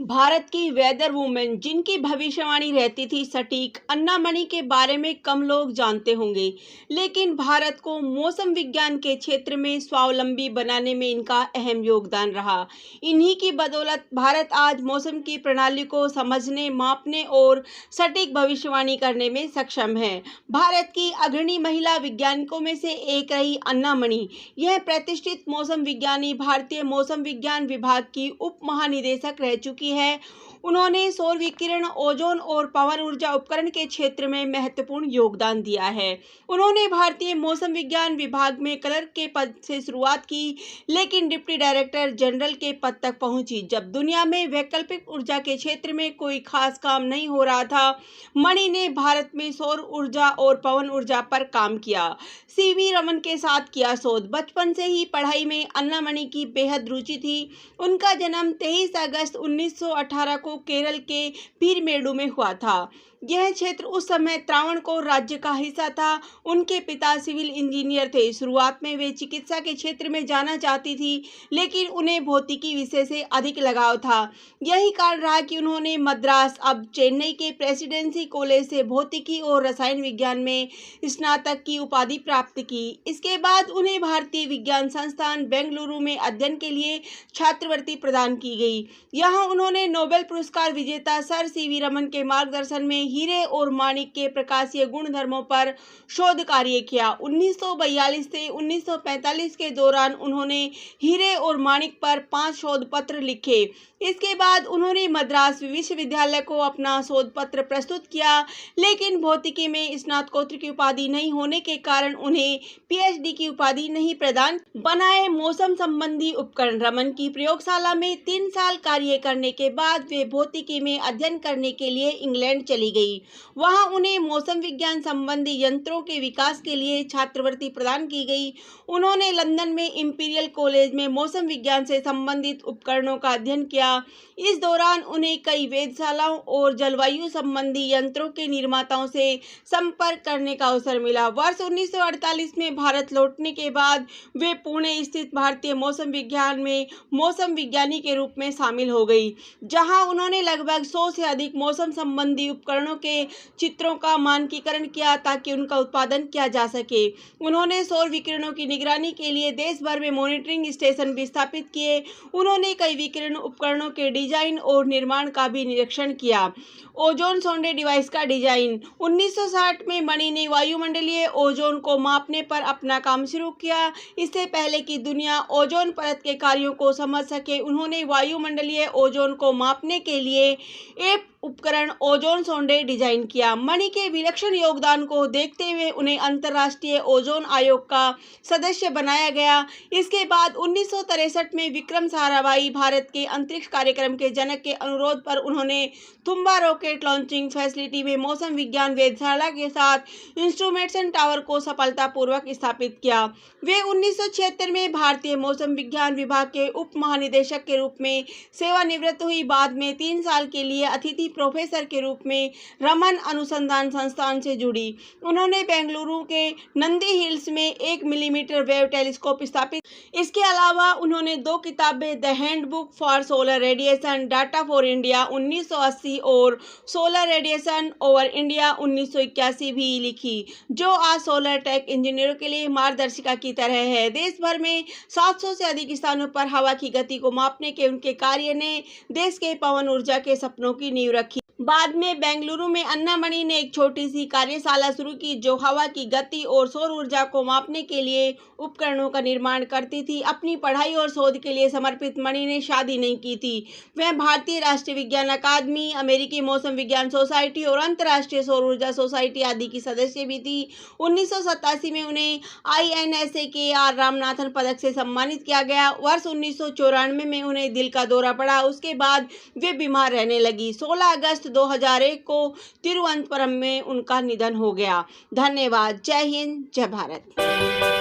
भारत की weather women जिनकी भविष्यवाणी रहती थी सटीक, अन्ना मणि के बारे में कम लोग जानते होंगे, लेकिन भारत को मौसम विज्ञान के क्षेत्र में स्वावलंबी बनाने में इनका अहम योगदान रहा। इन्हीं की बदौलत भारत आज मौसम की प्रणाली को समझने, मापने और सटीक भविष्यवाणी करने में सक्षम है। भारत की अग्रणी महिला वैज्ञानिकों में से एक रही अन्ना मणि। यह प्रतिष्ठित मौसम विज्ञानी भारतीय मौसम विज्ञान विभाग की उप महानिदेशक रह चुकी है। उन्होंने सौर विकिरण, ओजोन और पवन ऊर्जा उपकरण के क्षेत्र में महत्वपूर्ण योगदान दिया है। उन्होंने भारतीय मौसम विज्ञान विभाग में क्लर्क के पद से शुरुआत की, लेकिन डिप्टी डायरेक्टर जनरल के पद तक पहुंची जब दुनिया में वैकल्पिक ऊर्जा के क्षेत्र में कोई खास काम नहीं हो रहा था। मणि ने भारत में सौर ऊर्जा और पवन ऊर्जा पर काम किया। सीवी रमन के साथ किया शोध। बचपन से ही पढ़ाई में अन्ना मणि की बेहद रुचि थी। उनका जन्म 23 अगस्त 1918 को केरल के पीरमेडु में हुआ था। यह क्षेत्र उस समय त्रावणकोर राज्य का हिस्सा था। उनके पिता सिविल इंजीनियर थे। शुरुआत में वे चिकित्सा के क्षेत्र में जाना चाहती थी, लेकिन उन्हें भौतिकी विषय से अधिक लगाव था। यही कारण रहा कि उन्होंने मद्रास, अब चेन्नई के प्रेसिडेंसी कॉलेज से भौतिकी और रसायन विज्ञान में स्नातक की उपाधि प्राप्त की। इसके बाद उन्हें भारतीय विज्ञान संस्थान बेंगलुरु में अध्ययन के लिए छात्रवृत्ति प्रदान की गई। यहाँ उन्होंने नोबेल पुरस्कार विजेता सर सीवी रमन के मार्गदर्शन में हीरे और माणिक के प्रकाशीय गुणधर्मों पर शोध कार्य किया। 1942 से 1945 के दौरान उन्होंने हीरे और माणिक पर 5 शोध पत्र लिखे। इसके बाद उन्होंने मद्रास विश्वविद्यालय को अपना शोध पत्र प्रस्तुत किया, लेकिन भौतिकी में स्नातकोत्तर की उपाधि नहीं होने के कारण उन्हें पीएचडी की उपाधि नहीं प्रदान। बनाए मौसम संबंधी उपकरण। रमन की प्रयोगशाला में 3 साल कार्य करने के बाद वे भौतिकी में अध्ययन करने के लिए इंग्लैंड चली गई। वहां उन्हें मौसम विज्ञान संबंधी यंत्रों के विकास के लिए छात्रवृत्ति प्रदान की गई। उन्होंने लंदन में इंपीरियल कॉलेज में मौसम विज्ञान से संबंधित उपकरणों का अध्ययन किया। इस दौरान उन्हें कई वेधशालाओं और जलवायु संबंधी यंत्रों के निर्माताओं से संपर्क करने का अवसर मिला। वर्ष 1948 में भारत लौटने के बाद वे पुणे स्थित भारतीय मौसम विज्ञान में मौसम विज्ञानी के रूप में शामिल हो गई, जहां उन्होंने लगभग 100 से अधिक मौसम संबंधी उपकरणों के चित्रों का मानकीकरण किया ताकि उनका उत्पादन किया जा सके। उन्होंने सौर विकिरणों की निगरानी के लिए देश भर में मॉनिटरिंग स्टेशन भी स्थापित किए। उन्होंने कई विकिरण उपकरणों के डिजाइन और निर्माण का भी निरीक्षण किया। ओजोन सोंडे डिवाइस का डिजाइन। 1960 में मणि ने वायुमंडलीय ओजोन को मापने पर अपना काम शुरू किया। इससे पहले कि दुनिया ओजोन परत के कार्यों को समझ सके, उन्होंने वायुमंडलीय ओजोन को मापने के लिए एक उपकरण ओजोन सोंडे डिजाइन किया। मणि के विलक्षण योगदान को देखते हुए उन्हें अंतर्राष्ट्रीय ओजोन आयोग का सदस्य बनाया गया। इसके बाद 1963 में विक्रम साराभाई भारत के अंतरिक्ष कार्यक्रम के जनक के अनुरोध पर उन्होंने तुम्बा रॉकेट लॉन्चिंग फैसिलिटी में मौसम विज्ञान वेधशाला के साथ इंस्ट्रूमेंटेशन टावर को सफलतापूर्वक स्थापित किया। वे 1976 में भारतीय मौसम विज्ञान विभाग के उप महानिदेशक के रूप में सेवानिवृत्त हुई। बाद में 3 साल के लिए अतिथि प्रोफेसर के रूप में रमन अनुसंधान संस्थान से जुड़ी। उन्होंने बेंगलुरु के नंदी हिल्स में 1 मिलीमीटर वेव टेलीस्कोप स्थापित। इसके अलावा उन्होंने 2 किताबें, the handbook for solar radiation data for India 1980 और सोलर रेडिएशन ओवर इंडिया 1981 भी लिखी, जो आज सोलर टेक इंजीनियरों के लिए मार्गदर्शिका की तरह है। देश भर में 700 से अधिक स्थानों पर हवा की गति को मापने के उनके कार्य ने देश के पवन ऊर्जा के सपनों की नींव रखी। बाद में बेंगलुरु में अन्ना मणि ने एक छोटी सी कार्यशाला शुरू की, जो हवा की गति और सौर ऊर्जा को मापने के लिए उपकरणों का निर्माण करती थी। अपनी पढ़ाई और शोध के लिए समर्पित मणि ने शादी नहीं की थी। वह भारतीय राष्ट्रीय विज्ञान अकादमी, अमेरिकी मौसम विज्ञान सोसाइटी और अंतर्राष्ट्रीय सौर ऊर्जा सोसाइटी आदि की सदस्य भी थी। 1987 में उन्हें INSA के आर रामनाथन पदक से सम्मानित किया गया। वर्ष 1994 में उन्हें दिल का दौरा पड़ा। उसके बाद वे बीमार रहने लगी। 16 अगस्त 2001 को तिरुवनंतपुरम में उनका निधन हो गया। धन्यवाद। जय हिंद, जय भारत।